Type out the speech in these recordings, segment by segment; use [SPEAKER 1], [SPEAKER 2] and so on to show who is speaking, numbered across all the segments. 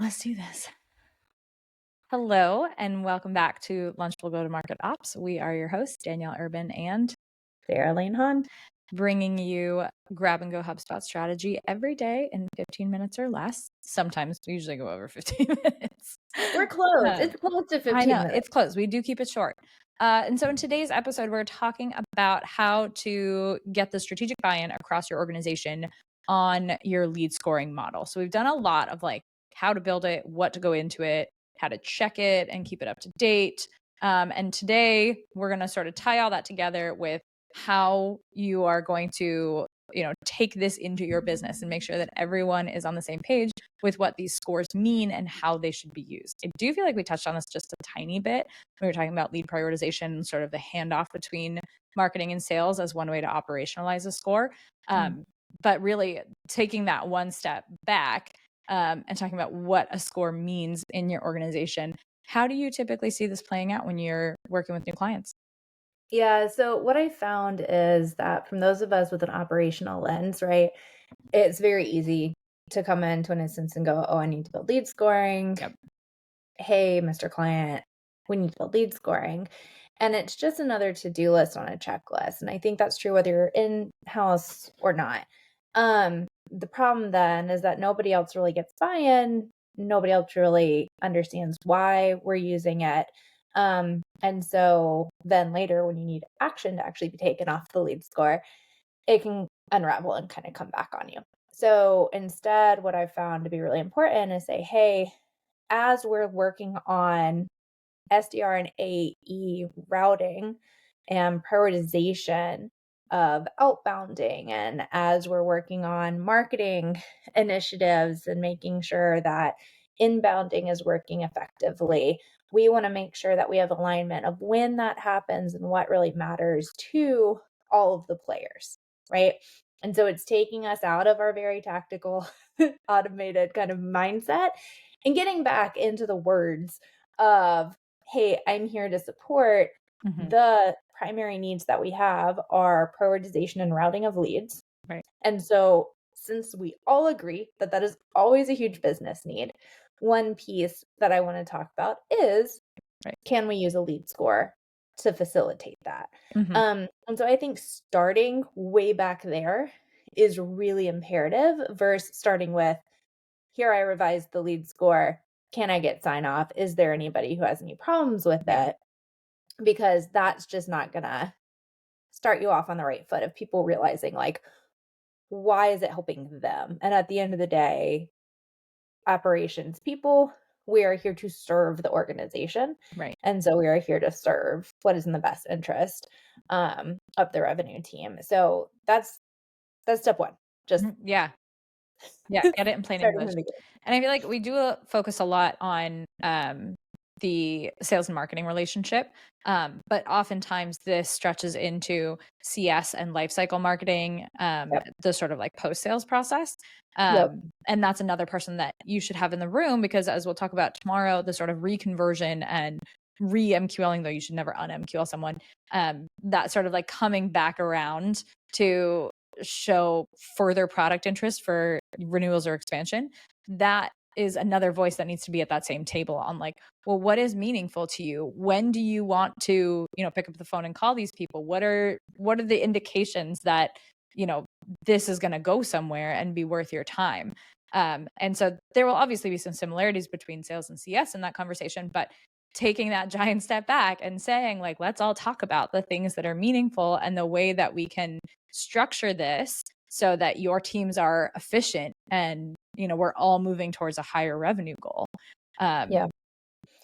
[SPEAKER 1] Let's do this. Hello, and welcome back to Lunchable Go-to-Market Ops. We are your hosts, Danielle Urban and
[SPEAKER 2] Sarah Lane-Hawn,
[SPEAKER 1] bringing you grab-and-go HubSpot strategy every day in 15 minutes or less. Sometimes we usually go over 15 minutes.
[SPEAKER 2] We're close. It's close to 15
[SPEAKER 1] I know,
[SPEAKER 2] minutes.
[SPEAKER 1] it's close. We do keep it short. And so in today's episode, we're talking about how to get the strategic buy-in across your organization on your lead scoring model. So we've done a lot of like how to build it, what to go into it, how to check it and keep it up to date. And today we're going to sort of tie all that together with how you are going to, take this into your business and make sure that everyone is on the same page with what these scores mean and how they should be used. I do feel like we touched on this just a tiny bit when we were talking about lead prioritization, sort of the handoff between marketing and sales as one way to operationalize a score. But really taking that one step back and talking about what a score means in your organization. How do you typically see this playing out when you're working with new clients?
[SPEAKER 2] Yeah, so what I found is that from those of us with an operational lens, right, it's very easy to come into an instance and go, oh, I need to build lead scoring.
[SPEAKER 1] Yep.
[SPEAKER 2] Hey, Mr. Client, we need to build lead scoring. And it's just another to-do list on a checklist. And I think that's true whether you're in-house or not. The problem then is that nobody else really gets buy-in. Nobody else really understands why we're using it. And so then later when you need action to actually be taken off the lead score, it can unravel and kind of come back on you. So instead, what I've found to be really important is say, hey, as we're working on SDR and AE routing and prioritization of outbounding, and as we're working on marketing initiatives and making sure that inbounding is working effectively, we want to make sure that we have alignment of when that happens and what really matters to all of the players, right? And so it's taking us out of our very tactical, automated kind of mindset and getting back into the words of, hey, I'm here to support. The primary needs that we have are prioritization and routing of leads.
[SPEAKER 1] Right.
[SPEAKER 2] And so since we all agree that that is always a huge business need, one piece that I want to talk about is, can we use a lead score to facilitate that? And so I think starting way back there is really imperative versus starting with, here I revised the lead score. Can I get sign off? Is there anybody who has any problems with it? Because that's just not gonna start you off on the right foot of people realizing, like, why is it helping them? And at the end of the day, operations people, we are here to serve the organization.
[SPEAKER 1] Right.
[SPEAKER 2] And so we are here to serve what is in the best interest of the revenue team. So that's step one. Just
[SPEAKER 1] Yeah, get it in plain
[SPEAKER 2] starting
[SPEAKER 1] English.
[SPEAKER 2] from the beginning.
[SPEAKER 1] And I feel like we do focus a lot on the sales and marketing relationship, but oftentimes this stretches into CS and lifecycle marketing, the sort of like post-sales process. And that's another person that you should have in the room because, as we'll talk about tomorrow, the sort of reconversion and re-MQLing, though you should never un-MQL someone, that sort of like coming back around to show further product interest for renewals or expansion, that is another voice that needs to be at that same table on like, well, what is meaningful to you? When do you want to, pick up the phone and call these people? What are the indications that, this is going to go somewhere and be worth your time? And so there will obviously be some similarities between sales and CS in that conversation, but taking that giant step back and saying like, let's all talk about the things that are meaningful and the way that we can structure this so that your teams are efficient and, we're all moving towards a higher revenue goal.
[SPEAKER 2] Yeah.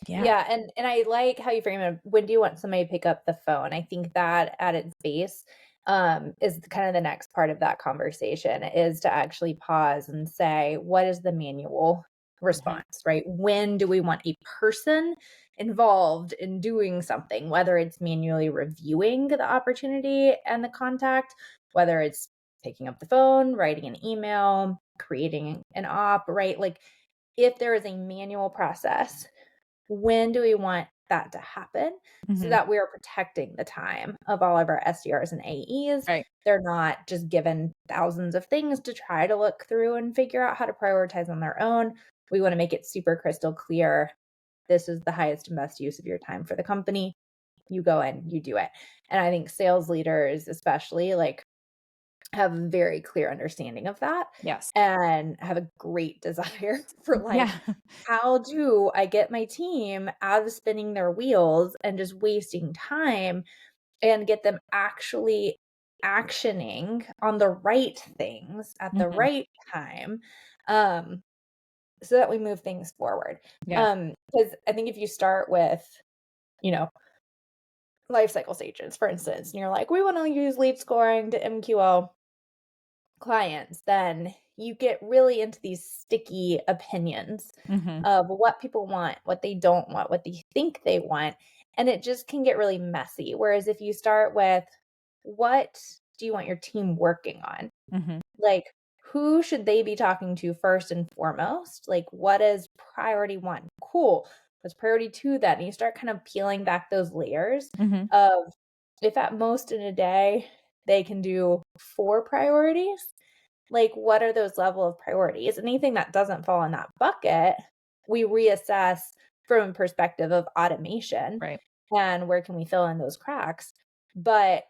[SPEAKER 2] And I like how you frame it. When do you want somebody to pick up the phone? I think that at its base is kind of the next part of that conversation, is to actually pause and say, what is the manual response, right? When do we want a person involved in doing something, whether it's manually reviewing the opportunity and the contact, whether it's picking up the phone, writing an email, creating an op, right? Like, if there is a manual process, when do we want that to happen so that we are protecting the time of all of our SDRs and AEs?
[SPEAKER 1] Right.
[SPEAKER 2] They're not just given thousands of things to try to look through and figure out how to prioritize on their own. We want to make it super crystal clear. This is the highest and best use of your time for the company. You go in, you do it. And I think sales leaders, especially, like, have a very clear understanding of that
[SPEAKER 1] Yes.
[SPEAKER 2] and have a great desire for, like,
[SPEAKER 1] Yeah.
[SPEAKER 2] how do I get my team out of spinning their wheels and just wasting time and get them actually actioning on the right things at the
[SPEAKER 1] Mhm.
[SPEAKER 2] right time, um, so that we move things forward.
[SPEAKER 1] Yeah.
[SPEAKER 2] Because I think if you start with, you know, life cycle stages, for instance, and you're like, we want to use lead scoring to MQL clients, then you get really into these sticky opinions
[SPEAKER 1] Mhm.
[SPEAKER 2] of what people want, what they don't want, what they think they want, and it just can get really messy. Whereas if you start with, what do you want your team working on?
[SPEAKER 1] Mhm.
[SPEAKER 2] Like, who should they be talking to first and foremost? Like, what is priority 1? Cool. What's priority 2 then? And you start kind of peeling back those layers
[SPEAKER 1] Mhm.
[SPEAKER 2] of, if at most in a day they can do 4 priorities, like, what are those level of priorities? Anything that doesn't fall in that bucket, we reassess from a perspective of automation
[SPEAKER 1] Right.
[SPEAKER 2] and where can we fill in those cracks. But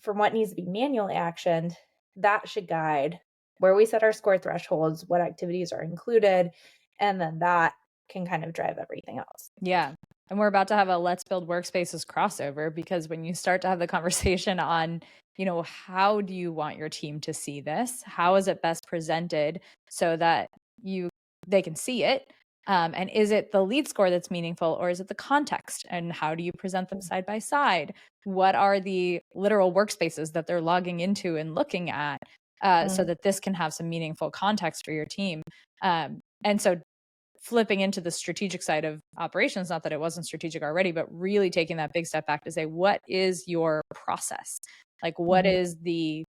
[SPEAKER 2] from what needs to be manually actioned, that should guide where we set our score thresholds, what activities are included, and then that can kind of drive everything else.
[SPEAKER 1] Yeah. And we're about to have a Let's Build Workspaces crossover, because when you start to have the conversation on, how do you want your team to see this? How is it best presented so that they can see it? And is it the lead score that's meaningful, or is it the context? And how do you present them side by side? What are the literal workspaces that they're logging into and looking at, so
[SPEAKER 2] Mm,
[SPEAKER 1] that this can have some meaningful context for your team? And so flipping into the strategic side of operations, not that it wasn't strategic already, but really taking that big step back to say, what is your process? Like, what
[SPEAKER 2] mhm.
[SPEAKER 1] is the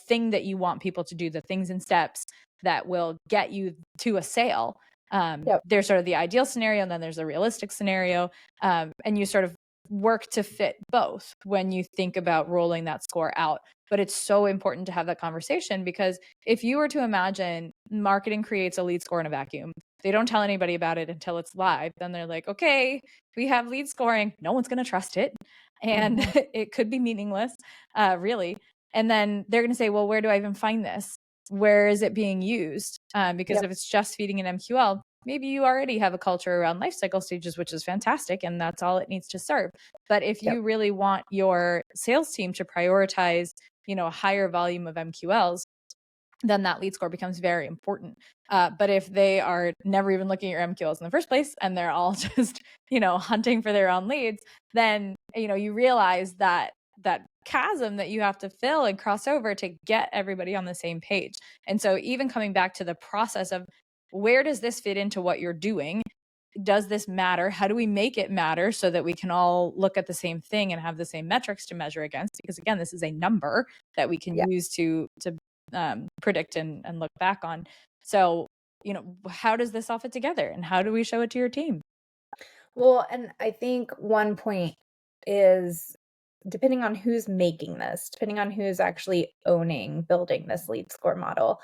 [SPEAKER 1] thing that you want people to do, the things and steps that will get you to a sale?
[SPEAKER 2] Yep.
[SPEAKER 1] There's sort of the ideal scenario, and then there's a realistic scenario. And you sort of work to fit both when you think about rolling that score out. But it's so important to have that conversation, because if you were to imagine marketing creates a lead score in a vacuum, they don't tell anybody about it until it's live. Then they're like, okay, we have lead scoring. No one's going to trust it. And
[SPEAKER 2] Mhm.
[SPEAKER 1] it could be meaningless, really. And then they're going to say, well, where do I even find this? Where is it being used? Because
[SPEAKER 2] Yep.
[SPEAKER 1] if it's just feeding an MQL, maybe you already have a culture around life cycle stages, which is fantastic, and that's all it needs to serve. But if
[SPEAKER 2] Yep.
[SPEAKER 1] you really want your sales team to prioritize, a higher volume of MQLs, then that lead score becomes very important. But if they are never even looking at your MQLs in the first place, and they're all just, hunting for their own leads, then, you realize that chasm that you have to fill and cross over to get everybody on the same page. And so even coming back to the process of, where does this fit into what you're doing? Does this matter? How do we make it matter so that we can all look at the same thing and have the same metrics to measure against? Because again, this is a number that we can
[SPEAKER 2] Yeah.
[SPEAKER 1] use to predict and look back on. So, how does this all fit together, and how do we show it to your team?
[SPEAKER 2] Well, and I think one point is, depending on who's making this, depending on who's actually owning, building this lead score model,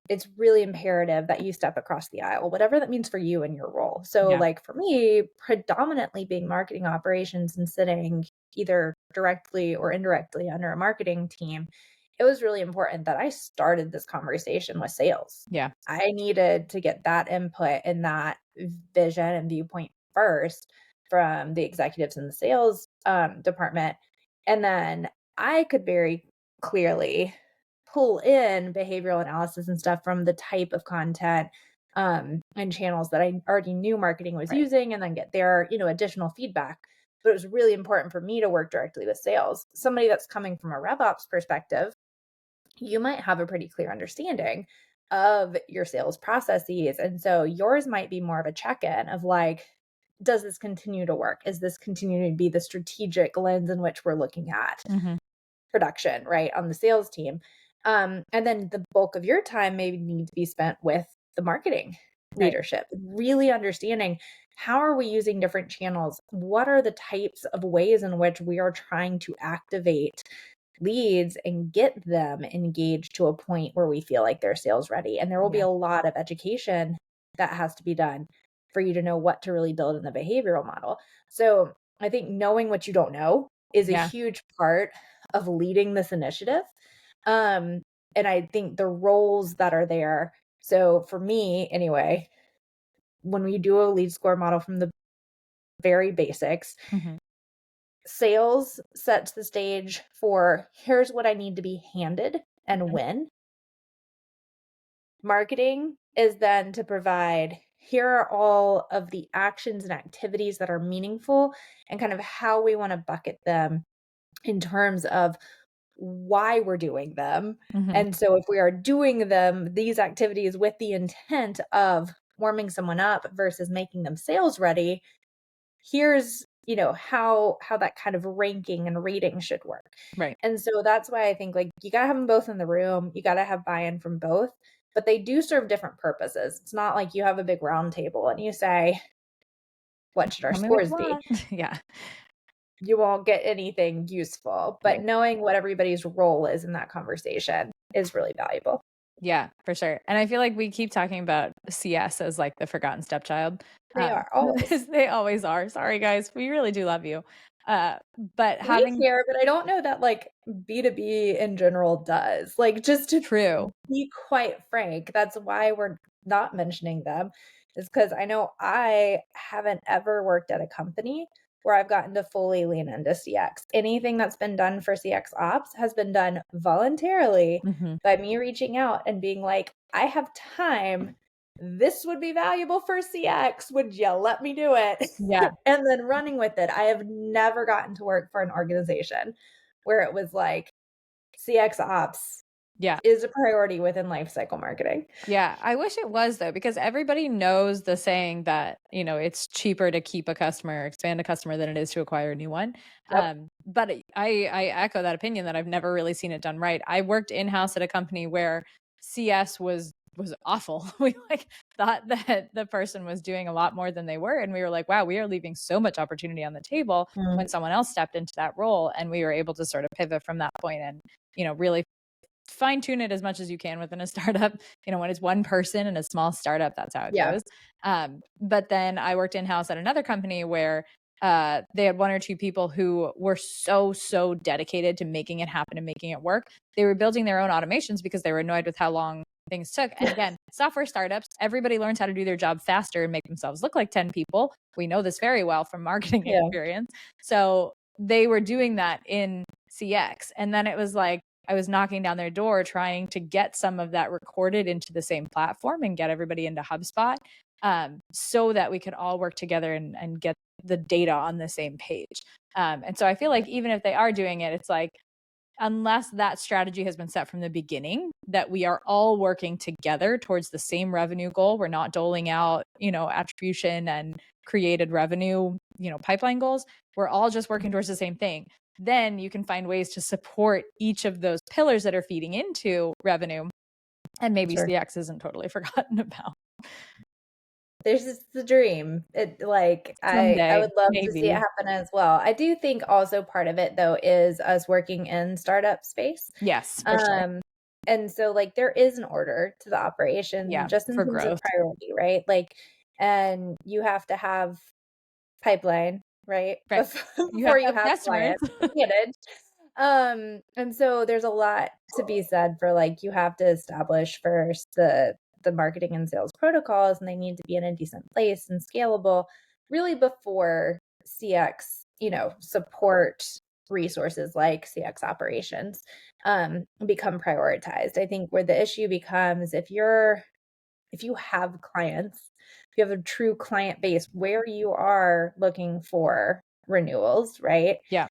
[SPEAKER 2] it's really imperative that you step across the aisle, whatever that means for you and your role. So,
[SPEAKER 1] Yeah.
[SPEAKER 2] like for me, predominantly being marketing operations and sitting either directly or indirectly under a marketing team, it was really important that I started this conversation with sales.
[SPEAKER 1] Yeah.
[SPEAKER 2] I needed to get that input and that vision and viewpoint first from the executives in the sales department. And then I could very clearly pull in behavioral analysis and stuff from the type of content and channels that I already knew marketing was
[SPEAKER 1] Right.
[SPEAKER 2] using, and then get their, additional feedback. But it was really important for me to work directly with sales. Somebody that's coming from a RevOps perspective, you might have a pretty clear understanding of your sales processes. And so yours might be more of a check in of like, does this continue to work? Is this continuing to be the strategic lens in which we're looking at
[SPEAKER 1] Hmm.
[SPEAKER 2] production, right, on the sales team? And then the bulk of your time maybe need to be spent with the marketing
[SPEAKER 1] Right.
[SPEAKER 2] leadership, really understanding, how are we using different channels? What are the types of ways in which we are trying to activate leads and get them engaged to a point where we feel like they're sales ready? And there will be
[SPEAKER 1] Yeah.
[SPEAKER 2] a lot of education that has to be done for you to know what to really build in the behavioral model. So I think knowing what you don't know is a
[SPEAKER 1] Yeah.
[SPEAKER 2] huge part of leading this initiative. Um, and I think the roles that are there. So for me, anyway, when we do a lead score model from the very basics,
[SPEAKER 1] Mhm.
[SPEAKER 2] sales sets the stage for here's what I need to be handed and
[SPEAKER 1] Mhm.
[SPEAKER 2] when. Marketing is then to provide here are all of the actions and activities that are meaningful and kind of how we want to bucket them in terms of why we're doing them.
[SPEAKER 1] Mhm.
[SPEAKER 2] And so if we are doing them, these activities with the intent of warming someone up versus making them sales ready, here's, how that kind of ranking and rating should work.
[SPEAKER 1] Right.
[SPEAKER 2] And so that's why I think, like, you gotta have them both in the room, you gotta have buy-in from both, but they do serve different purposes. It's not like you have a big round table and you say, "What should our
[SPEAKER 1] Tell me what
[SPEAKER 2] scores
[SPEAKER 1] you
[SPEAKER 2] be?"
[SPEAKER 1] want. Yeah.
[SPEAKER 2] You won't get anything useful, but
[SPEAKER 1] Right.
[SPEAKER 2] knowing what everybody's role is in that conversation is really valuable.
[SPEAKER 1] Yeah, for sure. And I feel like we keep talking about CS as like the forgotten stepchild.
[SPEAKER 2] They are always.
[SPEAKER 1] They always are. Sorry, guys. We really do love you. But
[SPEAKER 2] We
[SPEAKER 1] having
[SPEAKER 2] care, but I don't know that, like, B2B in general does. Like, just to
[SPEAKER 1] true.
[SPEAKER 2] be quite frank, that's why we're not mentioning them, is because I know I haven't ever worked at a company where I've gotten to fully lean into CX. Anything that's been done for CX ops has been done voluntarily
[SPEAKER 1] Mhm.
[SPEAKER 2] by me reaching out and being like, "I have time. This would be valuable for CX. Would you let me do it?"
[SPEAKER 1] Yeah.
[SPEAKER 2] And then running with it. I have never gotten to work for an organization where it was like CX ops
[SPEAKER 1] Yeah.
[SPEAKER 2] is a priority within lifecycle marketing.
[SPEAKER 1] Yeah, I wish it was though, because everybody knows the saying that, it's cheaper to keep a customer, expand a customer than it is to acquire a new one.
[SPEAKER 2] Yep.
[SPEAKER 1] But I echo that opinion that I've never really seen it done right. I worked in-house at a company where CS was awful. We like thought that the person was doing a lot more than they were. And we were like, wow, we are leaving so much opportunity on the table
[SPEAKER 2] Mm,
[SPEAKER 1] when someone else stepped into that role. And we were able to sort of pivot from that point and, really fine tune it as much as you can within a startup. When it's one person in a small startup, that's how it
[SPEAKER 2] yeah.
[SPEAKER 1] goes. But then I worked in house at another company where they had one or two people who were so dedicated to making it happen and making it work. They were building their own automations because they were annoyed with how long things took. And again, software startups, everybody learns how to do their job faster and make themselves look like 10 people. We know this very well from marketing
[SPEAKER 2] Yeah.
[SPEAKER 1] experience. So they were doing that in CX. And then it was like, I was knocking down their door trying to get some of that recorded into the same platform and get everybody into HubSpot, so that we could all work together and get the data on the same page. And so I feel like even if they are doing it, it's like, unless that strategy has been set from the beginning, that we are all working together towards the same revenue goal. We're not doling out, attribution and created revenue, pipeline goals. We're all just working towards the same thing. Then you can find ways to support each of those pillars that are feeding into revenue. And maybe
[SPEAKER 2] Sure.
[SPEAKER 1] CX isn't totally forgotten about.
[SPEAKER 2] There's just the dream. It like I
[SPEAKER 1] Someday,
[SPEAKER 2] would love to see it
[SPEAKER 1] maybe.
[SPEAKER 2] happen as well. I do think also part of it though is us working in startup space.
[SPEAKER 1] Yes, for sure.
[SPEAKER 2] Um and so like there is an order to the operation
[SPEAKER 1] Yeah,
[SPEAKER 2] just in
[SPEAKER 1] for
[SPEAKER 2] terms of
[SPEAKER 1] growth.
[SPEAKER 2] priority, right? Like and you have to have pipeline, right?
[SPEAKER 1] Right. You have
[SPEAKER 2] Before
[SPEAKER 1] to
[SPEAKER 2] you
[SPEAKER 1] have
[SPEAKER 2] have
[SPEAKER 1] customers.
[SPEAKER 2] clients to manage. And so there's a lot to be said for like you have to establish first the marketing and sales protocols and they need to be in a decent place and scalable really before CX, support resources like CX operations become prioritized. I think where the issue becomes if you have clients, if you have a true client base where you are looking for renewals, right?
[SPEAKER 1] Yeah.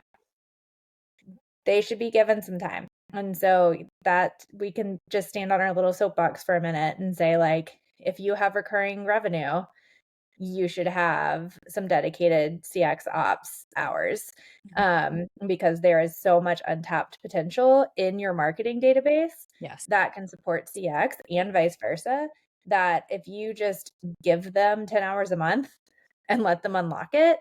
[SPEAKER 2] They should be given some time. And so that we can just stand on our little soapbox for a minute and say, like, if you have recurring revenue, you should have some dedicated CX ops hours because there is so much untapped potential in your marketing database
[SPEAKER 1] Yes.
[SPEAKER 2] that can support CX and vice versa. That if you just give them 10 hours a month and let them unlock it,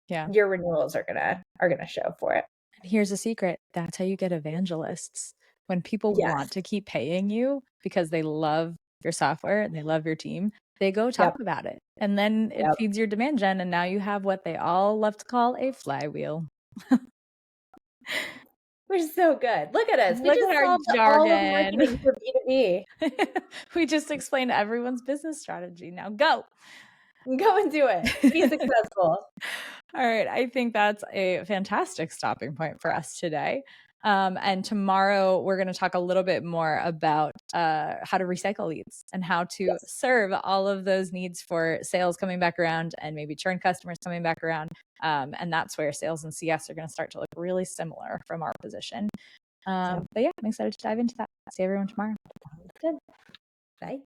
[SPEAKER 1] Yeah.
[SPEAKER 2] your renewals are gonna show for it.
[SPEAKER 1] And here's a secret. That's how you get evangelists. When people
[SPEAKER 2] Yes.
[SPEAKER 1] want to keep paying you because they love your software and they love your team, they go talk about it. And then it
[SPEAKER 2] Yep.
[SPEAKER 1] feeds your demand gen. And now you have what they all love to call a flywheel.
[SPEAKER 2] Which is so good. Look at us. We
[SPEAKER 1] Look at
[SPEAKER 2] just
[SPEAKER 1] our
[SPEAKER 2] solved all of
[SPEAKER 1] jargon.
[SPEAKER 2] marketing for B2B.
[SPEAKER 1] We just explained everyone's business strategy. Now go.
[SPEAKER 2] Go and do it. Be successful.
[SPEAKER 1] All right. I think that's a fantastic stopping point for us today. And tomorrow we're going to talk a little bit more about how to recycle leads and how to serve all of those needs for sales coming back around and maybe churn customers coming back around. And that's where sales and CS are going to start to look really similar from our position. But yeah, I'm excited to dive into that. See everyone tomorrow.
[SPEAKER 2] Good. Bye.